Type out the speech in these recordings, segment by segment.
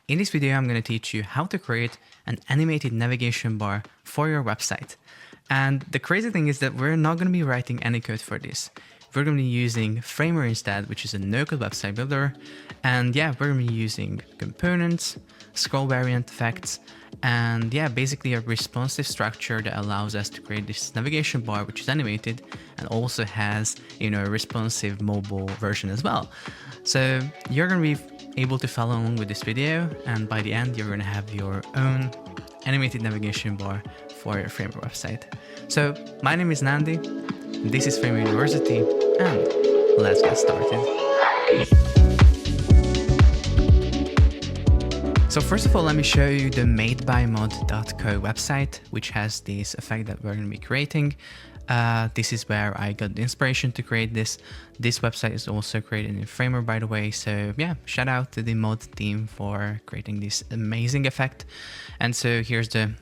In this video, I'm going to teach you how to create an animated navigation bar for your website. And the crazy thing is that we're not going to be writing any code for this. We're going to be using Framer instead, which is a no-code website builder. And yeah, we're going to be using components, scroll variant effects, and yeah, basically a responsive structure that allows us to create this navigation bar, which is animated and also has, a responsive mobile version as well. So you're going to be able to follow along with this video, and by the end, you're going to have your own animated navigation bar for your Framer website. So my name is Nandi, this is Framer University, and let's get started. So first of all, let me show you the madebymod.co website, which has this effect that we're going to be creating. This is where I got the inspiration to create this. This website is also created in Framer, by the way. So yeah, shout out to the mod team for creating this amazing effect. And so here's the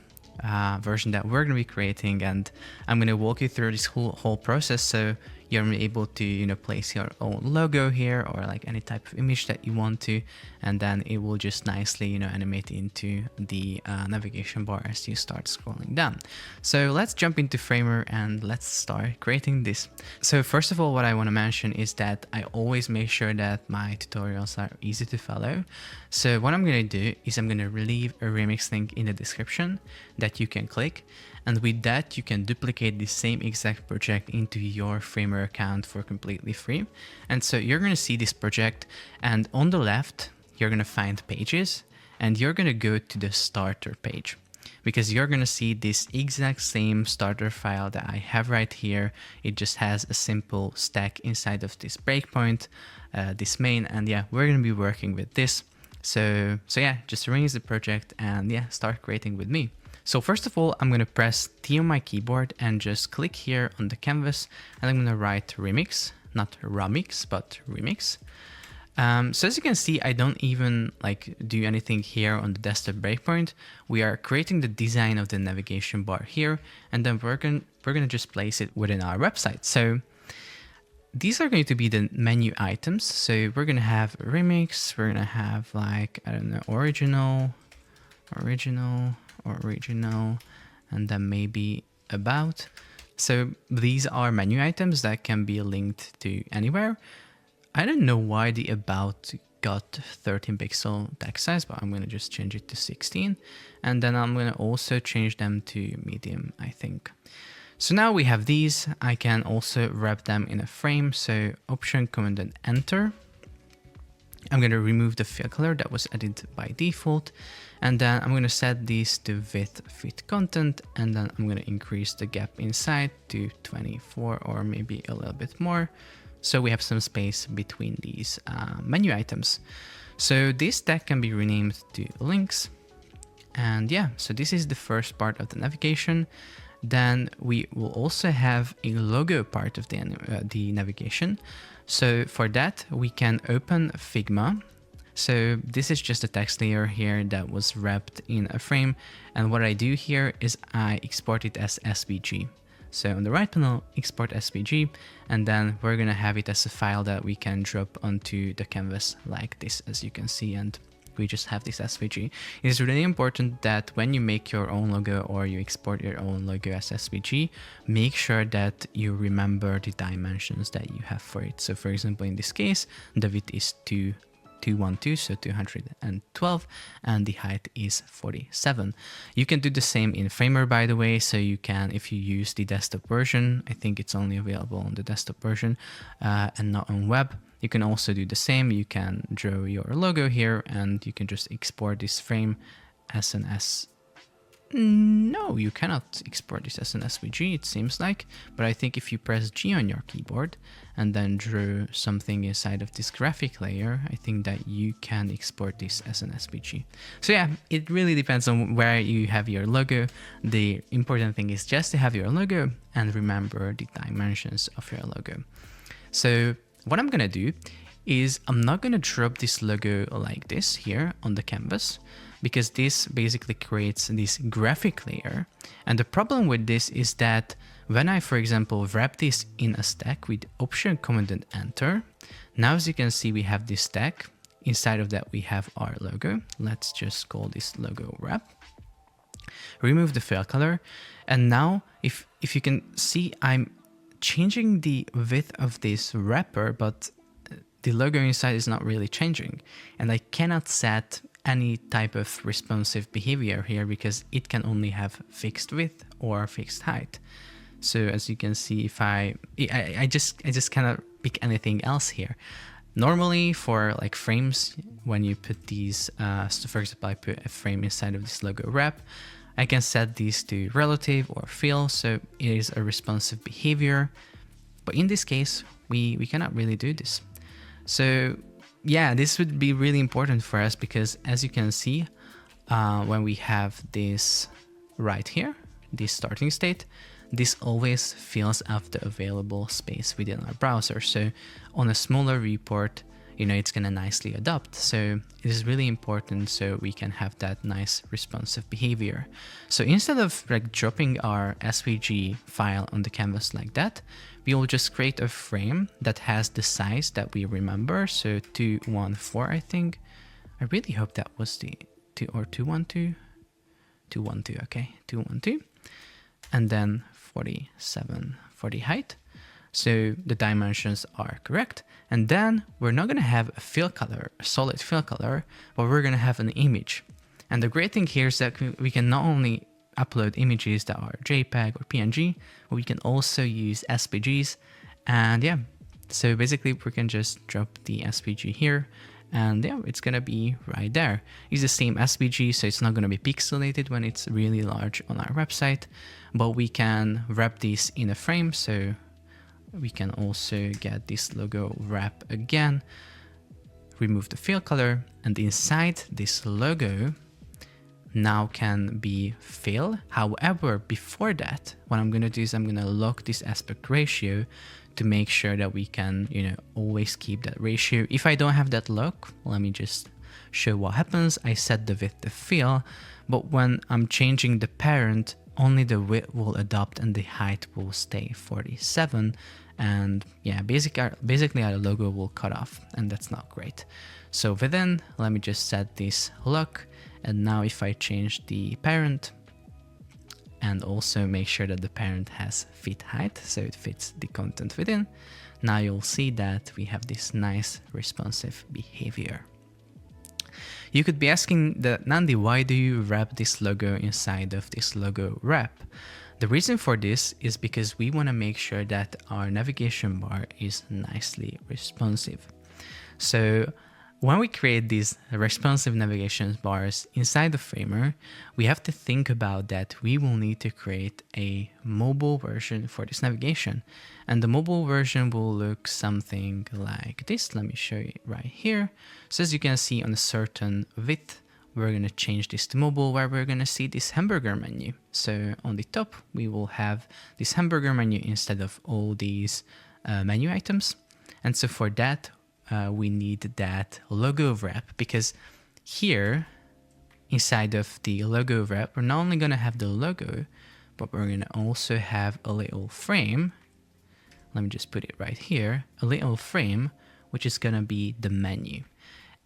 version that we're going to be creating, and I'm going to walk you through this whole process. So you're able to, place your own logo here or like any type of image that you want to, and then it will just nicely, animate into the navigation bar as you start scrolling down. So let's jump into Framer and let's start creating this. So first of all, what I want to mention is that I always make sure that my tutorials are easy to follow. So what I'm going to do is I'm going to leave a remix link in the description that you can click. And with that, you can duplicate the same exact project into your Framer account for completely free. And so you're going to see this project, and on the left, you're going to find pages, and you're going to go to the starter page, because you're going to see this exact same starter file that I have right here. It just has a simple stack inside of this breakpoint, this main, and yeah, we're going to be working with this. So yeah, just erase the project and yeah, start creating with me. So first of all, I'm going to press T on my keyboard and just click here on the canvas, and I'm going to write remix, not remix, but remix. So as you can see, I don't even do anything here on the desktop breakpoint. We are creating the design of the navigation bar here, and then we're going to just place it within our website. So these are going to be the menu items. So we're going to have remix, we're going to have original, and then maybe about. So these are menu items that can be linked to anywhere. I don't know why the about got 13 pixel text size, but I'm going to just change it to 16. And then I'm going to also change them to medium, I think. So now we have these. I can also wrap them in a frame. So Option, Command, and Enter. I'm going to remove the fill color that was added by default, and then I'm going to set these to width fit content, and then I'm going to increase the gap inside to 24 or maybe a little bit more, so we have some space between these menu items. So this tag can be renamed to links, and yeah, so this is the first part of the navigation. Then we will also have a logo part of the navigation. So for that, we can open Figma. So this is just a text layer here that was wrapped in a frame. And what I do here is I export it as SVG. So on the right panel, export SVG, and then we're going to have it as a file that we can drop onto the canvas like this, as you can see. And we just have this SVG. It is really important that when you make your own logo or you export your own logo as SVG, make sure that you remember the dimensions that you have for it. So for example, in this case, the width is 212, so 212, and the height is 47. You can do the same in Framer, by the way. So you can, if you use the desktop version, I think it's only available on the desktop version and not on web. You can also do the same. You can draw your logo here, and you can just export this frame as an No, you cannot export this as an SVG, it seems like. But I think if you press G on your keyboard and then draw something inside of this graphic layer, I think that you can export this as an SVG. So yeah, it really depends on where you have your logo. The important thing is just to have your logo and remember the dimensions of your logo. So what I'm gonna do is I'm not gonna drop this logo like this here on the canvas, because this basically creates this graphic layer. And the problem with this is that when I, for example, wrap this in a stack with Option, Command, and Enter, now as you can see, we have this stack inside of that we have our logo. Let's just call this logo wrap. Remove the fill color, and now if you can see, I'm changing the width of this wrapper, but the logo inside is not really changing, and I cannot set any type of responsive behavior here because it can only have fixed width or fixed height. So as you can see, if I just cannot pick anything else here. Normally for like frames, when you put these, so for example, I put a frame inside of this logo wrap, I can set these to relative or fill, so it is a responsive behavior. But in this case, we cannot really do this. So yeah, this would be really important for us because as you can see, when we have this right here, this starting state, this always fills up the available space within our browser. So on a smaller report, it's gonna nicely adopt. So it is really important so we can have that nice responsive behavior. So instead of like dropping our SVG file on the canvas like that, we will just create a frame that has the size that we remember. So 214, I think. I really hope that was the 212. 212, okay, 212. And then 47 for the height. So the dimensions are correct. And then we're not going to have a fill color, a solid fill color, but we're going to have an image. And the great thing here is that we can not only upload images that are JPEG or PNG, but we can also use SVGs. And yeah, so basically we can just drop the SVG here, and yeah, it's going to be right there. It's the same SVG, so it's not going to be pixelated when it's really large on our website, but we can wrap this in a frame. So we can also get this logo wrap again, remove the fill color, and inside this logo now can be fill. However, before that, what I'm going to do is I'm going to lock this aspect ratio to make sure that we can, always keep that ratio. If I don't have that lock, let me just show what happens. I set the width to fill, but when I'm changing the parent, only the width will adopt and the height will stay 47. And yeah, basically our logo will cut off, and that's not great. So within, let me just set this lock. And now if I change the parent and also make sure that the parent has fit height, so it fits the content within, now you'll see that we have this nice responsive behavior. You could be asking that, Nandi, why do you wrap this logo inside of this logo wrap? The reason for this is because we want to make sure that our navigation bar is nicely responsive. So when we create these responsive navigation bars inside the Framer, we have to think about that we will need to create a mobile version for this navigation. And the mobile version will look something like this. Let me show you right here. So as you can see, on a certain width, we're going to change this to mobile, where we're going to see this hamburger menu. So on the top, we will have this hamburger menu instead of all these menu items. And so for that, we need that logo wrap, because here inside of the logo wrap, we're not only going to have the logo, but we're going to also have a little frame. Let me just put it right here, a little frame, which is going to be the menu.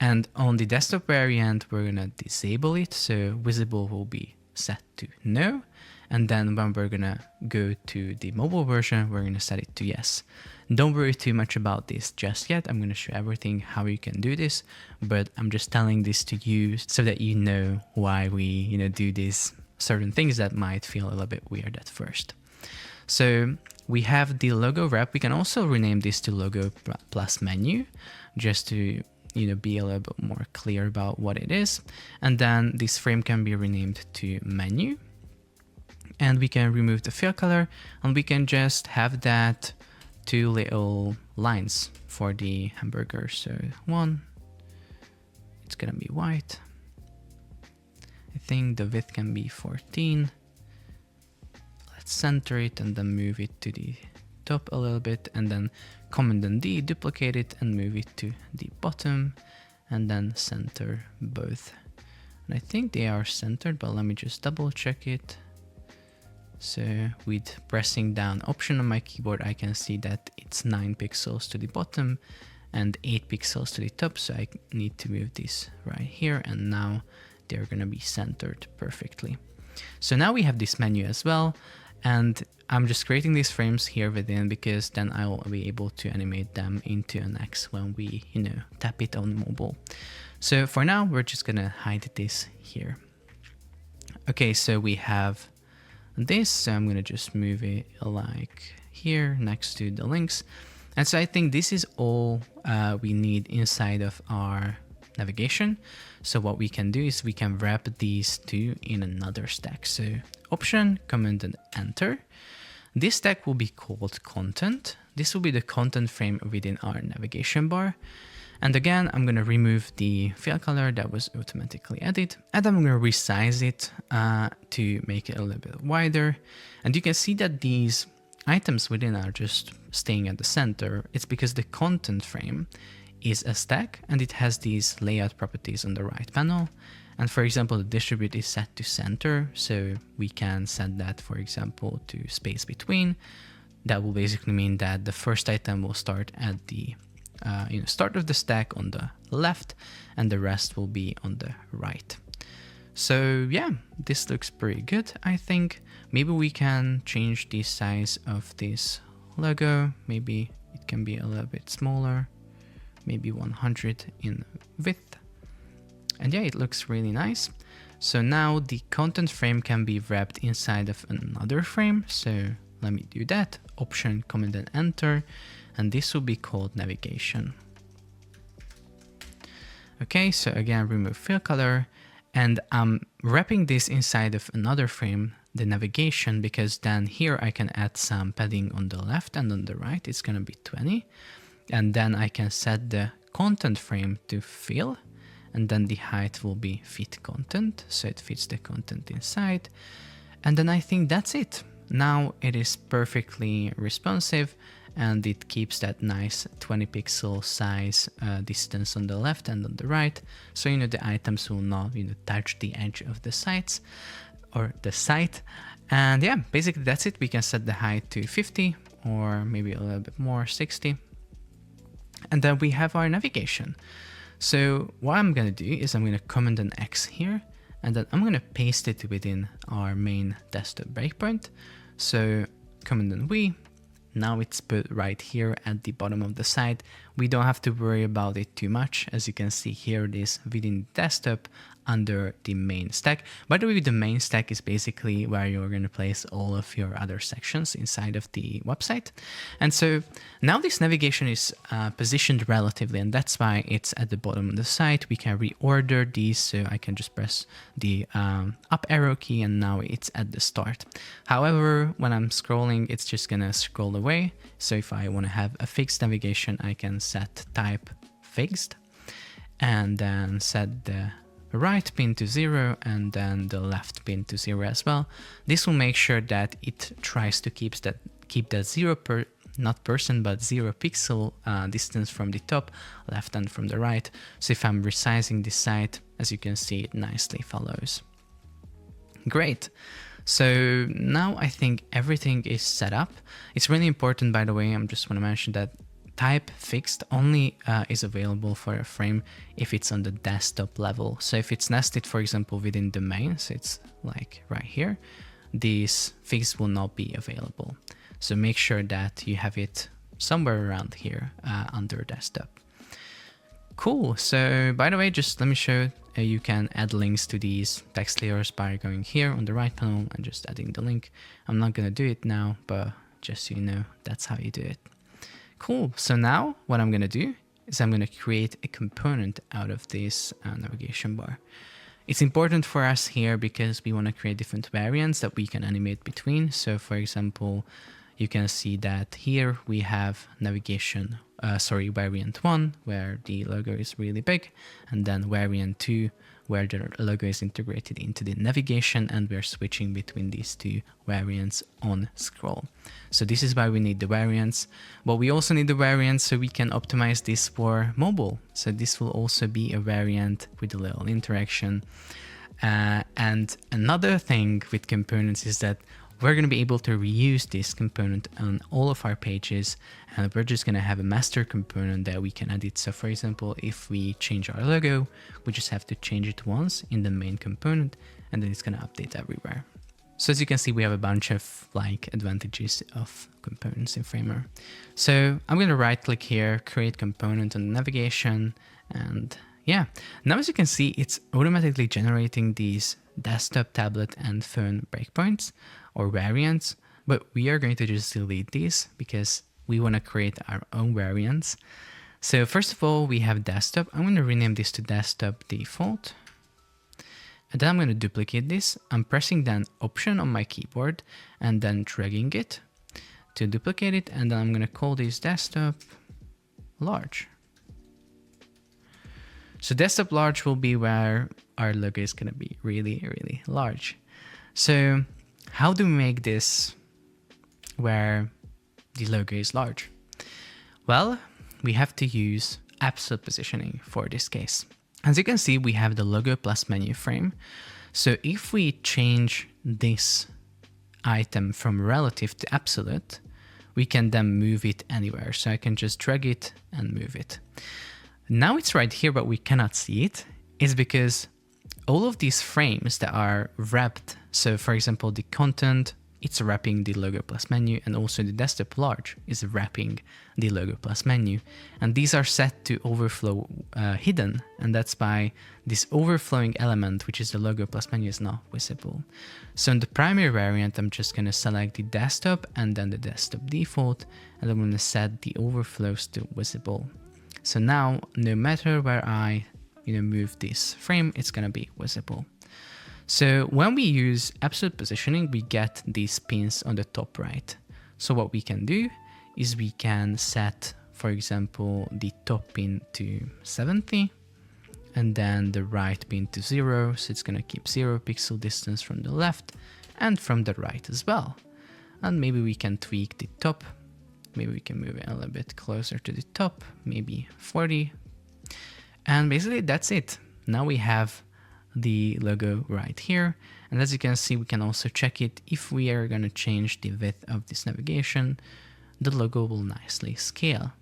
And on the desktop variant, we're going to disable it. So visible will be set to no. And then when we're going to go to the mobile version, we're going to set it to yes. Don't worry too much about this just yet. I'm going to show everything how you can do this, but I'm just telling this to you so that you know why we, do these certain things that might feel a little bit weird at first. So we have the logo wrap. We can also rename this to logo plus menu, just to be a little bit more clear about what it is. And then this frame can be renamed to menu. And we can remove the fill color, and we can just have that two little lines for the hamburger. So one, it's gonna be white. I think the width can be 14. Let's center it and then move it to the top a little bit, and then Command and D, duplicate it and move it to the bottom, and then center both. And I think they are centered, but let me just double check it. So with pressing down Option on my keyboard, I can see that it's 9 pixels to the bottom and 8 pixels to the top. So I need to move this right here, and now they're going to be centered perfectly. So now we have this menu as well, and I'm just creating these frames here within, because then I will be able to animate them into an X when we, tap it on mobile. So for now, we're just going to hide this here. Okay, so we have this, so I'm going to just move it like here next to the links. And so I think this is all we need inside of our navigation. So what we can do is we can wrap these two in another stack. So Option, Command and Enter. This stack will be called content. This will be the content frame within our navigation bar. And again, I'm going to remove the fill color that was automatically added, and I'm going to resize it to make it a little bit wider. And you can see that these items within are just staying at the center. It's because the content frame is a stack and it has these layout properties on the right panel. And for example, the distribute is set to center. So we can set that, for example, to space between. That will basically mean that the first item will start at the start of the stack on the left, and the rest will be on the right. So yeah, this looks pretty good, I think. Maybe we can change the size of this logo. Maybe it can be a little bit smaller, maybe 100 in width. And yeah, it looks really nice. So now the content frame can be wrapped inside of another frame. So let me do that. Option, Command and Enter. And this will be called navigation. Okay, so again, remove fill color. And I'm wrapping this inside of another frame, the navigation, because then here I can add some padding on the left and on the right. It's going to be 20. And then I can set the content frame to fill. And then the height will be fit content. So it fits the content inside. And then I think that's it. Now it is perfectly responsive, and it keeps that nice 20 pixel size distance on the left and on the right. So, the items will not, touch the edge of the sites or the site. And yeah, basically that's it. We can set the height to 50 or maybe a little bit more, 60. And then we have our navigation. So what I'm going to do is I'm going to Command an X here, and then I'm going to paste it within our main desktop breakpoint. So Command and V. Now it's put right here at the bottom of the site. We don't have to worry about it too much. As you can see here, it is within desktop under the main stack. By the way, the main stack is basically where you're going to place all of your other sections inside of the website. And so now this navigation is positioned relatively, and that's why it's at the bottom of the site. We can reorder these, so I can just press the up arrow key, and now it's at the start. However, when I'm scrolling, it's just going to scroll away. So if I want to have a fixed navigation, I can set type fixed, and then set the right pin to 0 and then the left pin to 0 as well. This will make sure that it tries to keep that 0 pixel distance from the top, left and from the right. So if I'm resizing this site, as you can see, it nicely follows. Great. So now I think everything is set up. It's really important, by the way, I just want to mention that type fixed only is available for a frame if it's on the desktop level. So if it's nested, for example, within the main, so it's like right here, this fixed will not be available. So make sure that you have it somewhere around here under desktop. Cool. So by the way, just let me show you can add links to these text layers by going here on the right panel and just adding the link. I'm not going to do it now, but just so you know, that's how you do it. Cool. So now what I'm going to do is I'm going to create a component out of this navigation bar. It's important for us here because we want to create different variants that we can animate between. So for example, you can see that here we have navigation, variant 1, where the logo is really big, and then variant 2, where the logo is integrated into the navigation, and we're switching between these two variants on scroll. So this is why we need the variants. But we also need the variants so we can optimize this for mobile. So this will also be a variant with a little interaction. And another thing with components is that we're going to be able to reuse this component on all of our pages, and we're just going to have a master component that we can edit. So for example, if we change our logo, we just have to change it once in the main component, and then it's going to update everywhere. So as you can see, we have a bunch of advantages of components in Framer. So I'm going to right click here, create component on the navigation, and yeah, now as you can see, it's automatically generating these desktop, tablet, and phone breakpoints or variants, but we are going to just delete these because we want to create our own variants. So first of all, we have desktop. I'm going to rename this to desktop default. And then I'm going to duplicate this. I'm pressing then Option on my keyboard and then dragging it to duplicate it. And then I'm going to call this desktop large. So desktop large will be where our logo is going to be really, really large. So how do we make this where the logo is large? Well, we have to use absolute positioning for this case. As you can see, we have the logo plus menu frame. So if we change this item from relative to absolute, we can then move it anywhere. So I can just drag it and move it. Now it's right here, but we cannot see it. It's because all of these frames that are wrapped, so for example, the content, it's wrapping the logo plus menu, and also the desktop large is wrapping the logo plus menu. And these are set to overflow hidden, and that's why this overflowing element, which is the logo plus menu, is not visible. So in the primary variant, I'm just going to select the desktop and then the desktop default, and I'm going to set the overflows to visible. So now, no matter where I move this frame, it's going to be visible. So when we use absolute positioning, we get these pins on the top right. So what we can do is we can set, for example, the top pin to 70 and then the right pin to 0. So it's going to keep 0 pixel distance from the left and from the right as well. And maybe we can tweak the top. Maybe we can move it a little bit closer to the top, maybe 40. And basically that's it. Now we have the logo right here. And as you can see, we can also check it. If we are going to change the width of this navigation, the logo will nicely scale.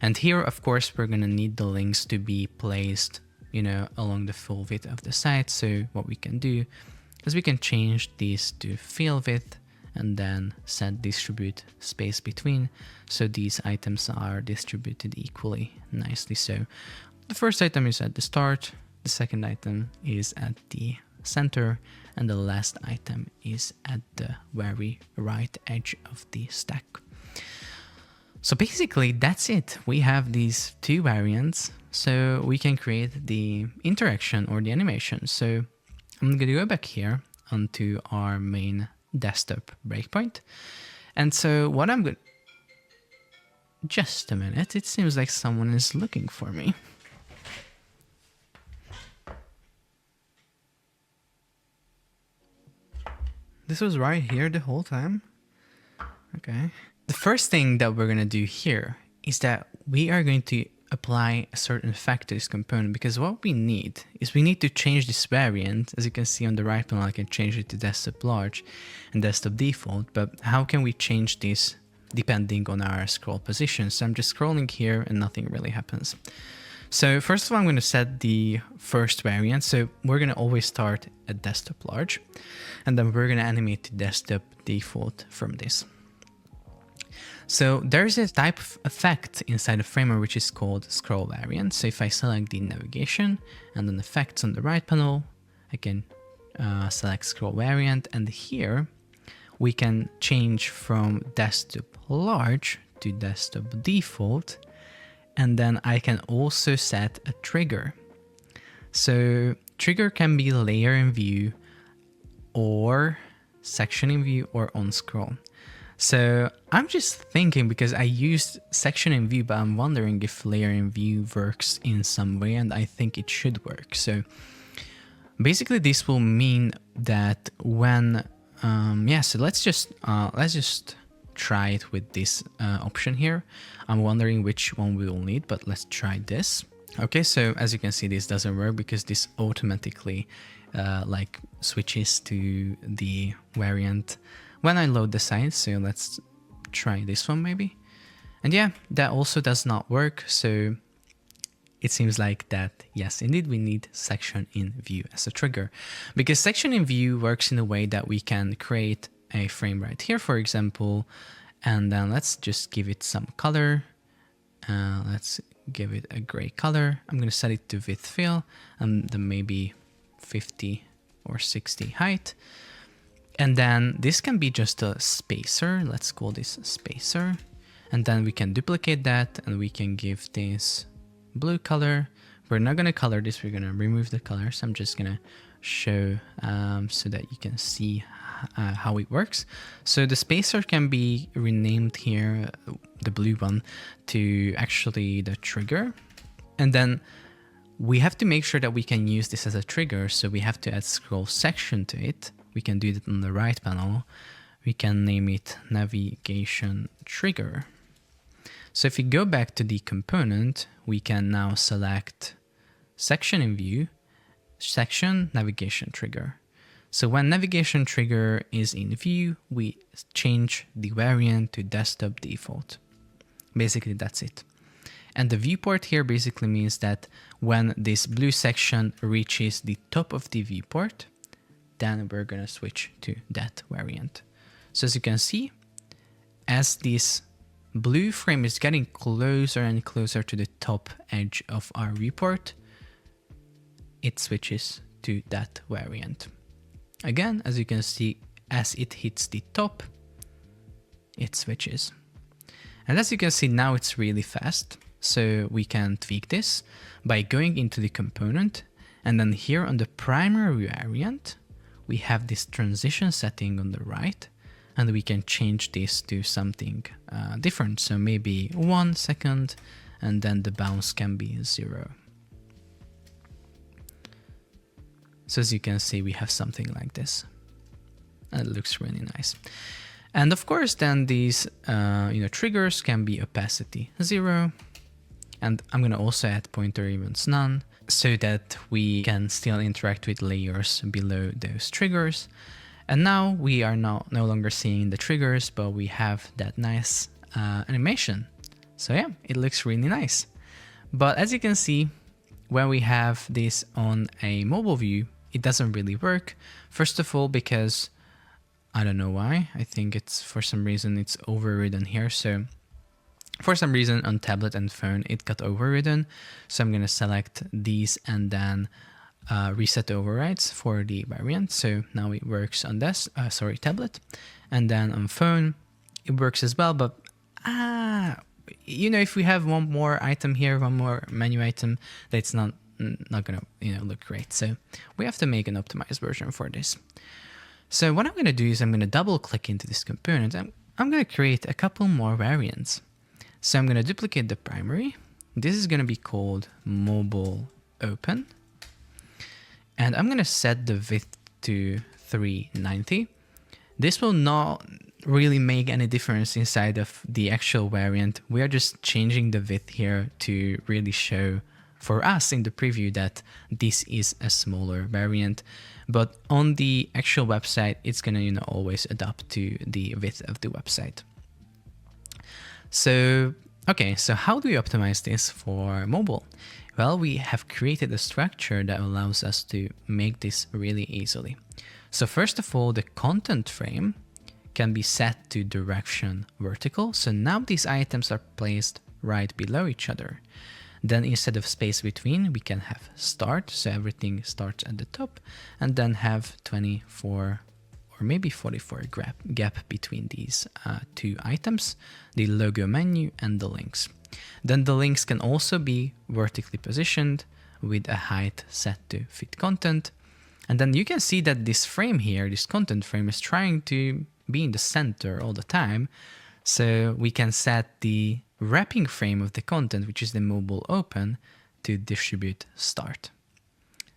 And here, of course, we're going to need the links to be placed, along the full width of the site. So what we can do is we can change this to fill width and then set distribute space between. So these items are distributed equally nicely. So the first item is at the start, the second item is at the center, and the last item is at the very right edge of the stack. So basically that's it. We have these two variants, so we can create the interaction or the animation. So I'm going to go back here onto our main desktop breakpoint. And so what I'm going to... Just a minute, it seems like someone is looking for me. This was right here the whole time? Okay. The first thing that we're going to do here is that we are going to apply a certain effect to this component, because what we need is we need to change this variant. As you can see on the right panel, I can change it to desktop large and desktop default, but how can we change this depending on our scroll position? So I'm just scrolling here and nothing really happens. So first of all, I'm going to set the first variant. So we're going to always start at desktop large, and then we're going to animate to desktop default from this. So there's a type of effect inside of Framer which is called scroll variant. So if I select the navigation and then effects on the right panel, I can select scroll variant, and here we can change from desktop large to desktop default, and then I can also set a trigger. So trigger can be layer in view or section in view or on scroll. So I'm just thinking, because I used section in view, but I'm wondering if layer in view works in some way, and I think it should work. So basically this will mean that when, so let's just try it with this option here. I'm wondering which one we will need, but let's try this. Okay, so as you can see, this doesn't work because this automatically like switches to the variant when I load the site. So let's try this one maybe. And yeah, that also does not work. So it seems like that, yes, indeed, we need section in view as a trigger, because section in view works in a way that we can create a frame right here, for example, and then let's just give it some color. Let's give it a gray color. I'm going to set it to width fill and then maybe 50 or 60 height. And then this can be just a spacer. Let's call this spacer. And then we can duplicate that and we can give this blue color. We're not going to color this. We're going to remove the colors. I'm just going to show so that you can see how it works. So the spacer can be renamed here, the blue one, to actually the trigger. And then we have to make sure that we can use this as a trigger. So we have to add scroll section to it. We can do that on the right panel. We can name it navigation trigger. So if we go back to the component, we can now select section in view, section navigation trigger. So when navigation trigger is in view, we change the variant to desktop default. Basically, that's it. And the viewport here basically means that when this blue section reaches the top of the viewport, then we're going to switch to that variant. So as you can see, as this blue frame is getting closer and closer to the top edge of our viewport, it switches to that variant. Again, as you can see, as it hits the top, it switches. And as you can see, now it's really fast. So we can tweak this by going into the component, and then here on the primary variant, we have this transition setting on the right, and we can change this to something different. So maybe 1 second, and then the bounce can be 0. So as you can see, we have something like this. And it looks really nice. And of course, then these triggers can be opacity 0. And I'm going to also add pointer events none, so that we can still interact with layers below those triggers. And now we are no longer seeing the triggers, but we have that nice animation. So yeah, it looks really nice. But as you can see, when we have this on a mobile view, it doesn't really work. First of all, because I don't know why. I think it's for some reason it's overridden here. So for some reason on tablet and phone, it got overridden. So I'm going to select these and then reset overrides for the variant. So now it works on this, tablet. And then on phone, it works as well. But if we have one more item here, one more menu item, that's not gonna look great. So we have to make an optimized version for this. So what I'm gonna do is I'm gonna double click into this component. I'm gonna create a couple more variants. So I'm gonna duplicate the primary. This is gonna be called mobile open. And I'm gonna set the width to 390. This will not really make any difference inside of the actual variant. We are just changing the width here to really show for us in the preview that this is a smaller variant, but on the actual website, it's gonna always adapt to the width of the website. So, okay, so how do we optimize this for mobile? Well, we have created a structure that allows us to make this really easily. So first of all, the content frame can be set to direction vertical. So now these items are placed right below each other. Then instead of space between, we can have start, so everything starts at the top, and then have 24 or maybe 44 gap between these two items, the logo menu and the links. Then the links can also be vertically positioned with a height set to fit content. And then you can see that this frame here, this content frame, is trying to be in the center all the time. So we can set the wrapping frame of the content, which is the mobile open, to distribute start.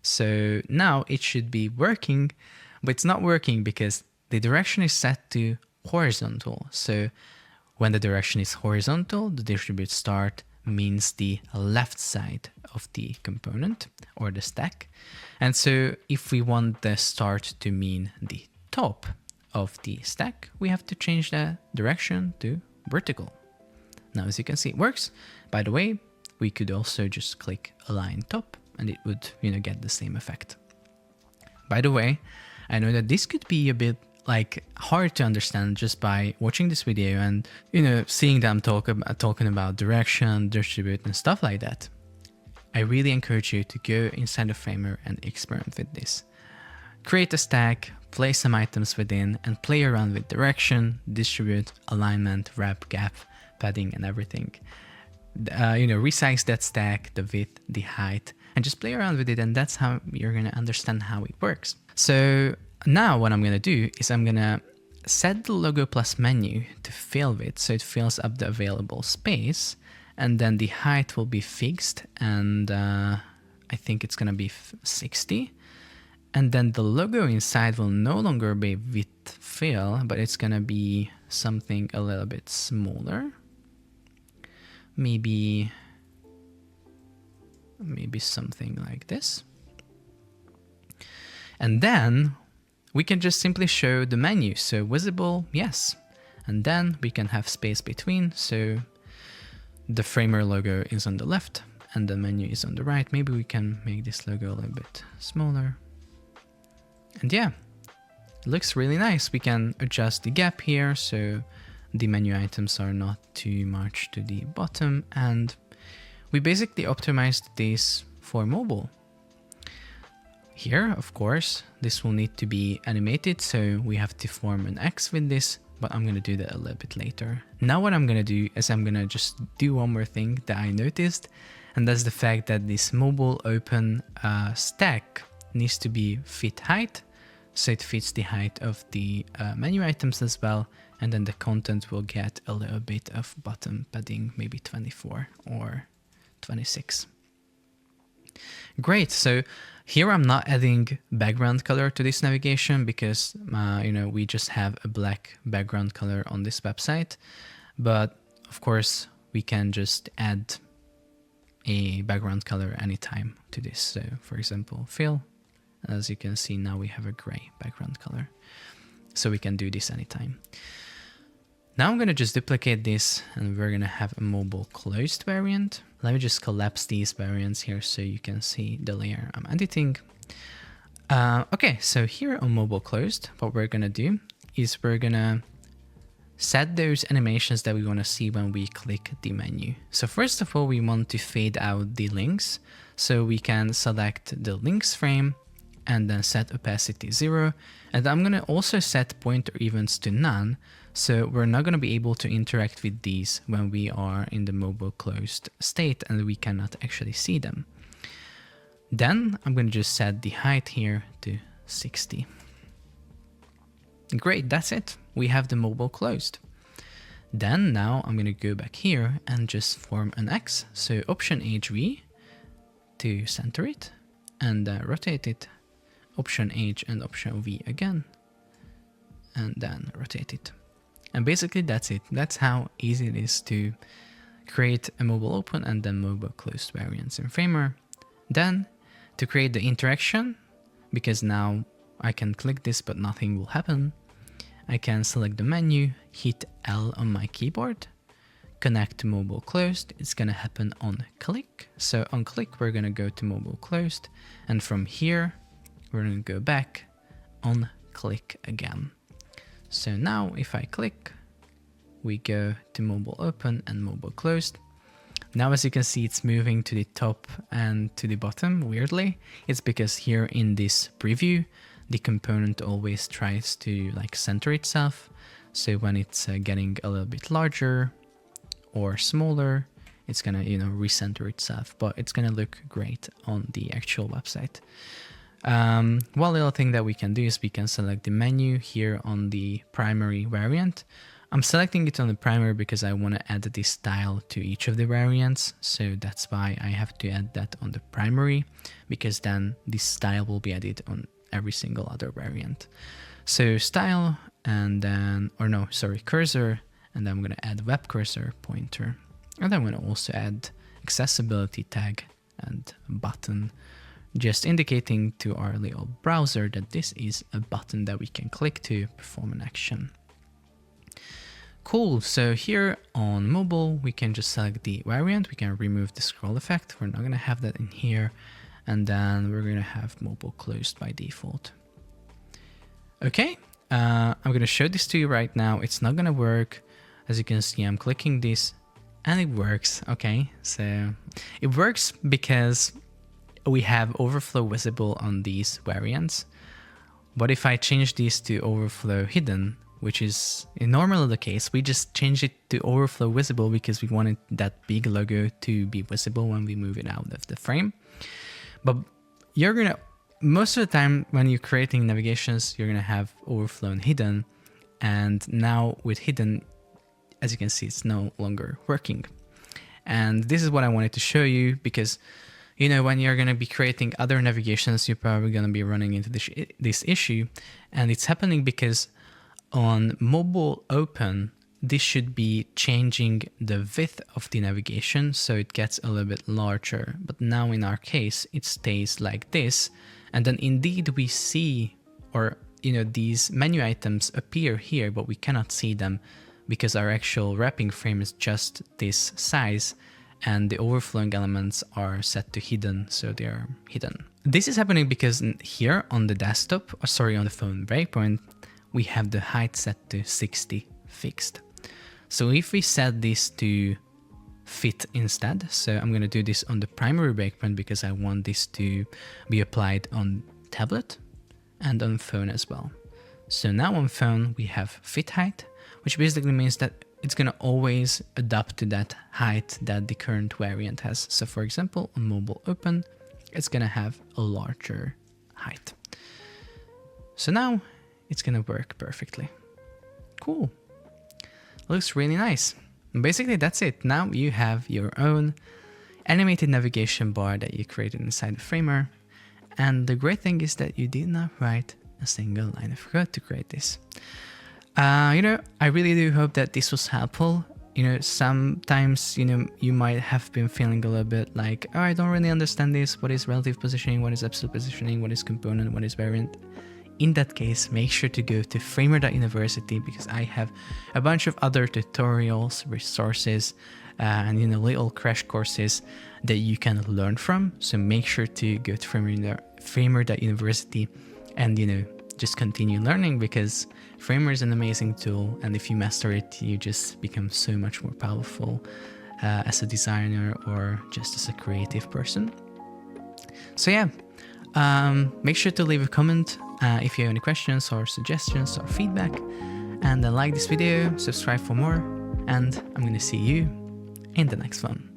So now it should be working, but it's not working because the direction is set to horizontal. So when the direction is horizontal, the distribute start means the left side of the component or the stack. And so if we want the start to mean the top of the stack, we have to change the direction to vertical. Now, as you can see, it works. By the way, we could also just click align top and it would, get the same effect. By the way, I know that this could be a bit like hard to understand just by watching this video and, seeing them talking about direction, distribute and stuff like that. I really encourage you to go inside the Framer and experiment with this. Create a stack, place some items within and play around with direction, distribute, alignment, wrap, gap, padding and everything. Resize that stack, the width, the height, and just play around with it, and that's how you're going to understand how it works. So now what I'm going to do is I'm going to set the logo plus menu to fill width, so it fills up the available space, and then the height will be fixed, and I think it's going to be 60. And then the logo inside will no longer be width fill, but it's going to be something a little bit smaller. Maybe something like this. And then we can just simply show the menu. So visible, yes. And then we can have space between. So the Framer logo is on the left and the menu is on the right. Maybe we can make this logo a little bit smaller. And yeah, it looks really nice. We can adjust the gap here so the menu items are not too much to the bottom, and we basically optimized this for mobile. Here, of course, this will need to be animated, so we have to form an X with this, but I'm going to do that a little bit later. Now what I'm going to do is I'm going to just do one more thing that I noticed, and that's the fact that this mobile open stack needs to be fit height, so it fits the height of the menu items as well, and then the content will get a little bit of bottom padding, maybe 24 or 26. Great, so here I'm not adding background color to this navigation because we just have a black background color on this website, but of course we can just add a background color anytime to this. So for example, fill. As you can see, now we have a gray background color. So we can do this anytime. Now I'm going to just duplicate this and we're going to have a mobile closed variant. Let me just collapse these variants here so you can see the layer I'm editing. Okay, so here on mobile closed, what we're going to do is we're going to set those animations that we want to see when we click the menu. So first of all, we want to fade out the links. So we can select the links frame and then set opacity 0. And I'm going to also set pointer events to none. So we're not going to be able to interact with these when we are in the mobile closed state and we cannot actually see them. Then I'm going to just set the height here to 60. Great, that's it. We have the mobile closed. Then now I'm going to go back here and just form an X. So Option H-V to center it and rotate it. Option H and Option V again. And then rotate it. And basically that's it. That's how easy it is to create a mobile open and then mobile closed variants in Framer. Then to create the interaction, because now I can click this but nothing will happen, I can select the menu, hit L on my keyboard, connect to mobile closed. It's going to happen on click. So on click, we're going to go to mobile closed. And from here, we're going to go back on click again. So now if I click, we go to mobile open and mobile closed. Now as you can see, it's moving to the top and to the bottom weirdly. It's because here in this preview, the component always tries to center itself. So when it's getting a little bit larger or smaller, it's gonna recenter itself, but it's gonna look great on the actual website. One little thing that we can do is we can select the menu here on the primary variant. I'm selecting it on the primary because I want to add this style to each of the variants. So that's why I have to add that on the primary, because then this style will be added on every single other variant. So style and then, cursor, and then I'm going to add web cursor pointer And then I'm going to also add accessibility tag and button, just indicating to our little browser that this is a button that we can click to perform an action. Cool, so here on mobile, we can just select the variant, we can remove the scroll effect, we're not going to have that in here, and then we're going to have mobile closed by default. Okay, I'm going to show this to you right now. It's not going to work. As you can see, I'm clicking this and it works. Okay, so it works because we have overflow visible on these variants. But if I change these to overflow hidden, which is normally the case, we just change it to overflow visible because we wanted that big logo to be visible when we move it out of the frame. But you're gonna, most of the time when you're creating navigations, you're gonna have overflow and hidden. And now with hidden, as you can see, it's no longer working. And this is what I wanted to show you because, you know, when you're going to be creating other navigations, you're probably going to be running into this issue. And it's happening because on mobile open, this should be changing the width of the navigation so it gets a little bit larger. But now in our case, it stays like this. And then indeed we see, or, you know, these menu items appear here, but we cannot see them because our actual wrapping frame is just this size and the overflowing elements are set to hidden, so they are hidden. This is happening because here on the desktop, or sorry, on the phone breakpoint, we have the height set to 60 fixed. So if we set this to fit instead, so I'm going to do this on the primary breakpoint because I want this to be applied on tablet and on phone as well. So now on phone, we have fit height, which basically means that it's going to always adapt to that height that the current variant has. So for example, on mobile open, it's going to have a larger height. So now it's going to work perfectly. Cool. Looks really nice. And basically that's it. Now you have your own animated navigation bar that you created inside the framer. And the great thing is that you did not write a single line of code to create this. You know, I really do hope that this was helpful. You know, sometimes, you know, you might have been feeling a little bit like, oh, I don't really understand this. What is relative positioning? What is absolute positioning? What is component? What is variant? In that case, make sure to go to framer.university because I have a bunch of other tutorials, resources, and, you know, little crash courses that you can learn from. So make sure to go to framer.university and, you know, just continue learning because Framer is an amazing tool, and if you master it, you just become so much more powerful as a designer or just as a creative person. So yeah, make sure to leave a comment if you have any questions or suggestions or feedback, and like this video, subscribe for more, and I'm gonna see you in the next one.